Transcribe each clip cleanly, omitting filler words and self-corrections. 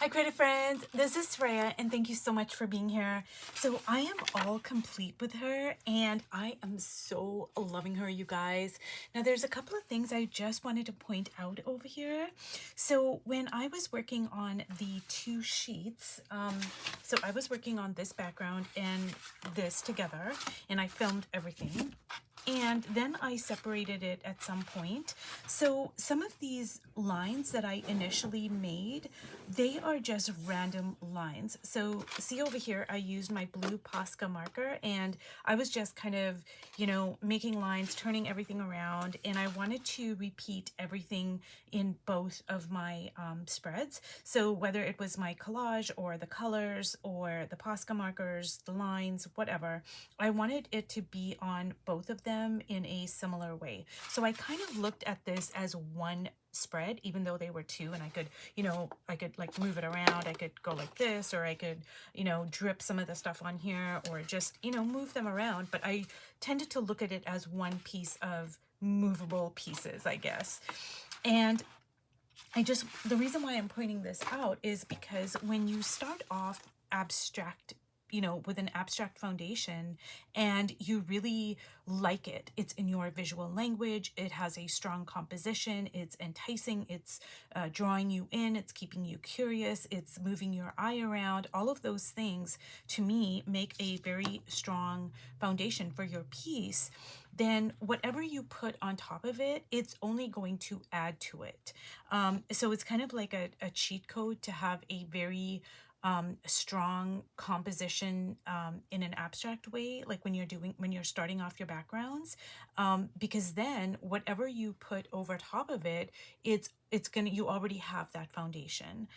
Hi creative friends, this is Freya and thank you so much for being here. So I am all complete with her and I am so loving her, you guys. Now there's a couple of things I just wanted to point out over here. So when I was working on the two sheets, so I was working on this background and this together and I filmed everything. And then I separated it at some point. So some of these lines that I initially made, they are just random lines. So see over here, I used my blue Posca marker and I was just kind of, making lines, turning everything around. And I wanted to repeat everything in both of my spreads. So whether it was my collage or the colors or the Posca markers, the lines, whatever, I wanted it to be on both of them in a similar way. So I kind of looked at this as one spread, even though they were two, and I could, I could like move it around. I could go like this, or I could, drip some of the stuff on here, or just, move them around. But I tended to look at it as one piece of movable pieces, I guess. And the reason why I'm pointing this out is because when you start off abstract, with an abstract foundation and you really like it, it's in your visual language, it has a strong composition, it's enticing, it's drawing you in, it's keeping you curious, it's moving your eye around, all of those things to me make a very strong foundation for your piece. Then whatever you put on top of it, it's only going to add to it. So it's kind of like a cheat code to have a very strong composition in an abstract way, like when you're starting off your backgrounds, because then whatever you put over top of it, you already have that foundation.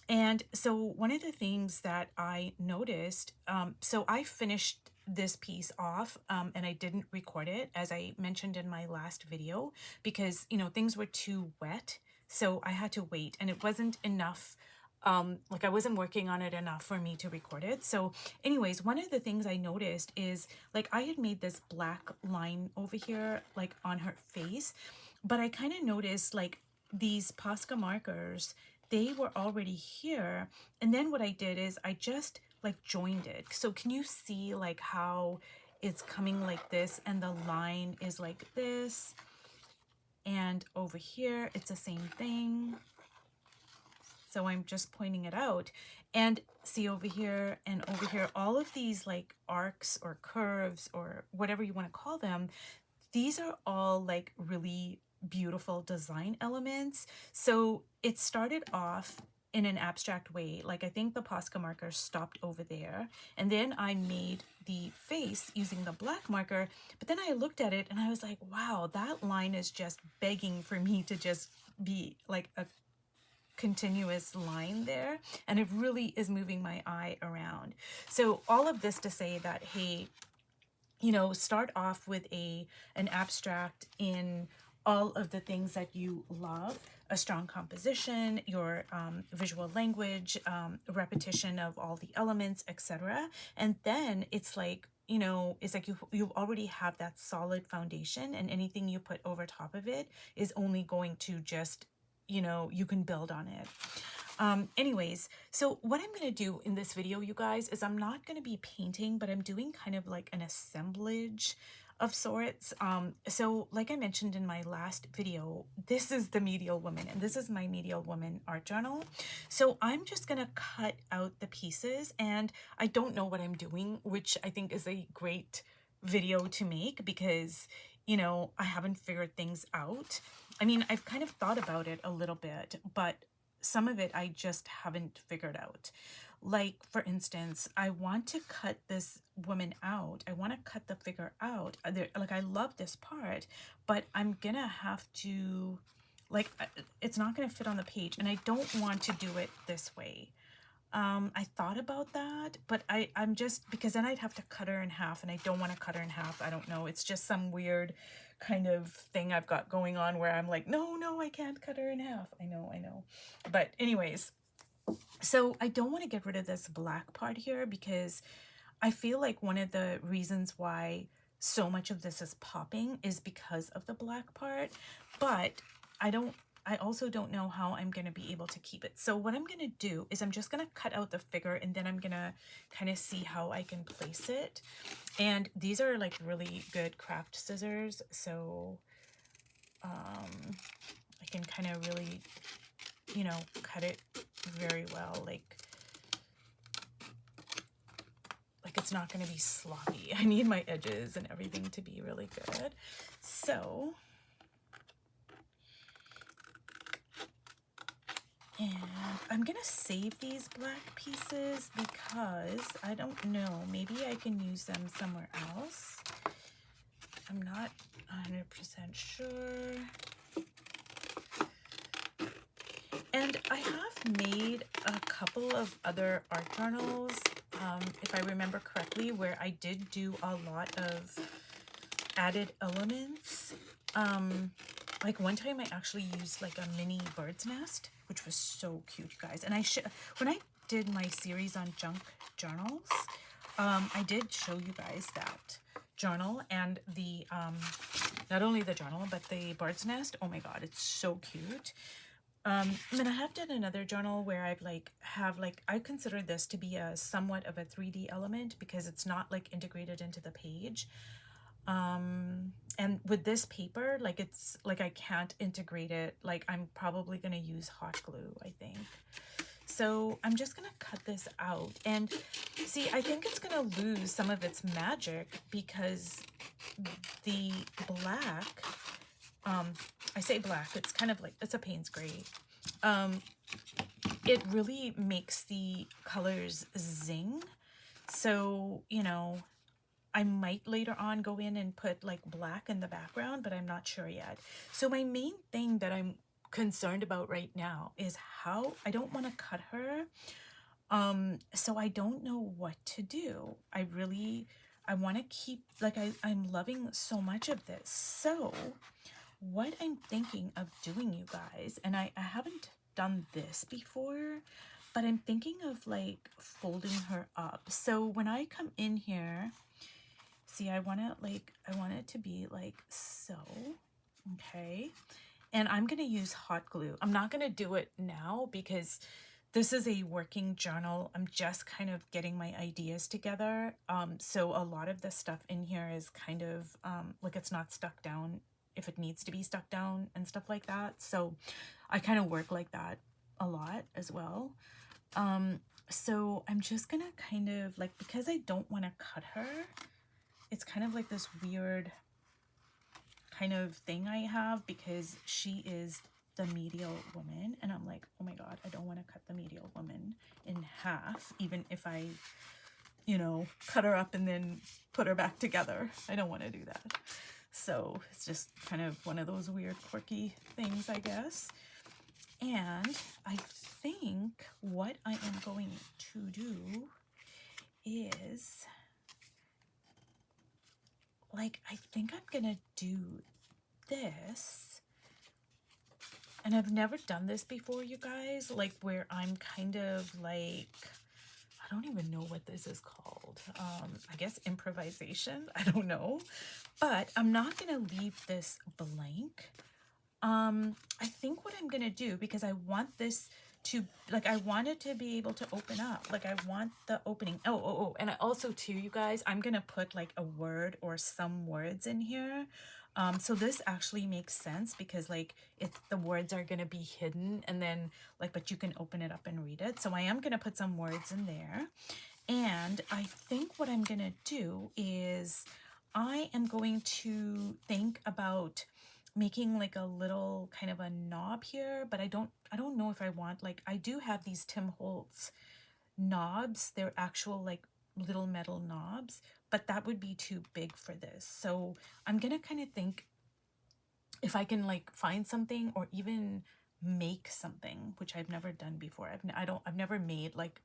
And so one of the things that I noticed, so I finished this piece off and I didn't record it, as I mentioned in my last video, because things were too wet, so I had to wait and it wasn't enough, like I wasn't working on it enough for me to record it. So anyways, one of the things I noticed is, like, I had made this black line over here like on her face, but I kind of noticed like these Posca markers, they were already here. And then what I did is I just like joined it. So can you see like how it's coming like this and the line is like this, and over here it's the same thing. So I'm just pointing it out, and see over here and over here, all of these like arcs or curves or whatever you want to call them, these are all like really beautiful design elements. So it started off in an abstract way. Like I think the Posca marker stopped over there, and then I made the face using the black marker, but then I looked at it and I was like, wow, that line is just begging for me to just be like a continuous line there, and it really is moving my eye around. So all of this to say that, hey, start off with an abstract in all of the things that you love: a strong composition, your visual language, repetition of all the elements, etc. And then it's like, it's like you already have that solid foundation, and anything you put over top of it is only going to just, you can build on it. Anyways, so what I'm going to do in this video, you guys, is I'm not going to be painting, but I'm doing kind of like an assemblage of sorts. So like I mentioned in my last video, this is the Medial Woman, and this is my Medial Woman art journal. So I'm just going to cut out the pieces, and I don't know what I'm doing, which I think is a great video to make because, I haven't figured things out. I mean, I've kind of thought about it a little bit, but some of it I just haven't figured out. Like, for instance, I want to cut this woman out. I want to cut the figure out. Like, I love this part, but I'm gonna have to, like, it's not gonna fit on the page, and I don't want to do it this way. I thought about that, but I'm just, because then I'd have to cut her in half, and I don't want to cut her in half. I don't know. It's just some weird kind of thing I've got going on where I'm like, no, I can't cut her in half. I know. But anyways, so I don't want to get rid of this black part here because I feel like one of the reasons why so much of this is popping is because of the black part, but I don't I also don't know how I'm going to be able to keep it. So what I'm going to do is I'm just going to cut out the figure, and then I'm going to kind of see how I can place it. And these are like really good craft scissors, so I can kind of really, you know, cut it very well. Like it's not going to be sloppy. I need my edges and everything to be really good. So, and I'm going to save these black pieces because I don't know, maybe I can use them somewhere else. I'm not 100% sure. And I have made a couple of other art journals, if I remember correctly, where I did do a lot of added elements. Like one time I actually used like a mini bird's nest, which was so cute, you guys. And when I did my series on junk journals, I did show you guys that journal and the not only the journal but the bird's nest. Oh my god, it's so cute. And then I have done another journal where I've I consider this to be a somewhat of a 3D element because it's not like integrated into the page. And with this paper, like it's like I can't integrate it. Like I'm probably gonna use hot glue, I think. So I'm just gonna cut this out, and see, I think it's gonna lose some of its magic because the black, I say black, it's kind of like, it's a Payne's gray. It really makes the colors zing. So, you know, I might later on go in and put like black in the background, but I'm not sure yet. So my main thing that I'm concerned about right now is how I don't want to cut her. So I don't know what to do. I want to keep, like, I'm loving so much of this. So what I'm thinking of doing, you guys, and I haven't done this before, but I'm thinking of like folding her up. So when I come in here, see, I want it to be like so, okay? And I'm gonna use hot glue. I'm not gonna do it now because this is a working journal. I'm just kind of getting my ideas together. So a lot of the stuff in here is kind of like it's not stuck down if it needs to be stuck down and stuff like that. So I kind of work like that a lot as well. So I'm just gonna kind of like, because I don't want to cut her, it's kind of like this weird kind of thing I have because she is the medial woman, and I'm like, oh my god, I don't want to cut the medial woman in half, even if I, you know, cut her up and then put her back together. I don't want to do that. So it's just kind of one of those weird quirky things, I guess. And I think what I am going to do is, like, I think I'm gonna do this. And I've never done this before, you guys, like where I'm kind of like, I don't even know what this is called. I guess improvisation. I don't know. But I'm not going to leave this blank. I think what I'm going to do, because I want this to, like, I want it to be able to open up. Like, I want the opening. Oh. And I also, too, you guys, I'm going to put, like, a word or some words in here. So this actually makes sense because, like, the words are going to be hidden and then, like, but you can open it up and read it. So I am going to put some words in there. And I think what I'm going to do is I am going to think about making like a little kind of a knob here, but I don't know if I want, like, I do have these Tim Holtz knobs. They're actual like little metal knobs, but that would be too big for this. So I'm gonna kind of think if I can like find something or even make something, which I've never done before. I've never made like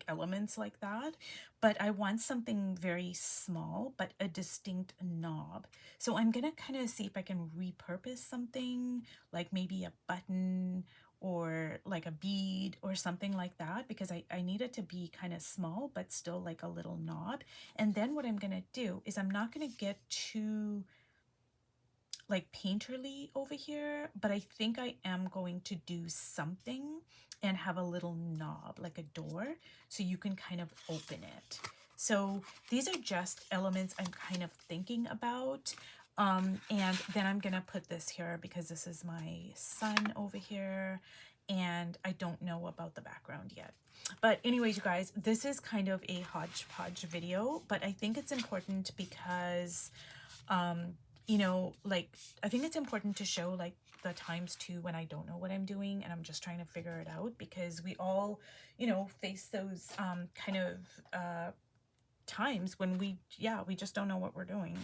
elements like that, but I want something very small but a distinct knob. So I'm gonna kind of see if I can repurpose something, like maybe a button or like a bead or something like that, because I need it to be kind of small but still like a little knob. And then what I'm gonna do is I'm not gonna get too like painterly over here, but I think I am going to do something and have a little knob, like a door, so you can kind of open it. So these are just elements I'm kind of thinking about. And then I'm gonna put this here because this is my son over here, and I don't know about the background yet. But anyways, you guys, this is kind of a hodgepodge video, but I think it's important because you know, like, I think it's important to show like the times too when I don't know what I'm doing and I'm just trying to figure it out, because we all, you know, face those kind of times when we just don't know what we're doing.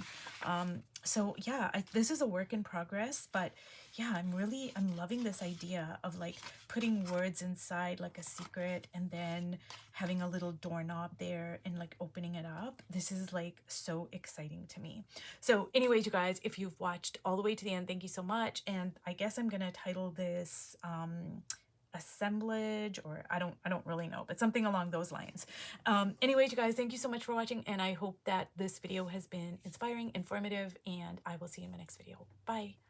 So yeah, this is a work in progress, but yeah, I'm loving this idea of like putting words inside like a secret and then having a little doorknob there and like opening it up. This is like so exciting to me. So anyways, you guys, if you've watched all the way to the end, thank you so much. And I guess I'm gonna title this assemblage, or I don't really know, but something along those lines. Anyways, you guys, thank you so much for watching, and I hope that this video has been inspiring, informative, and I will see you in my next video. Bye.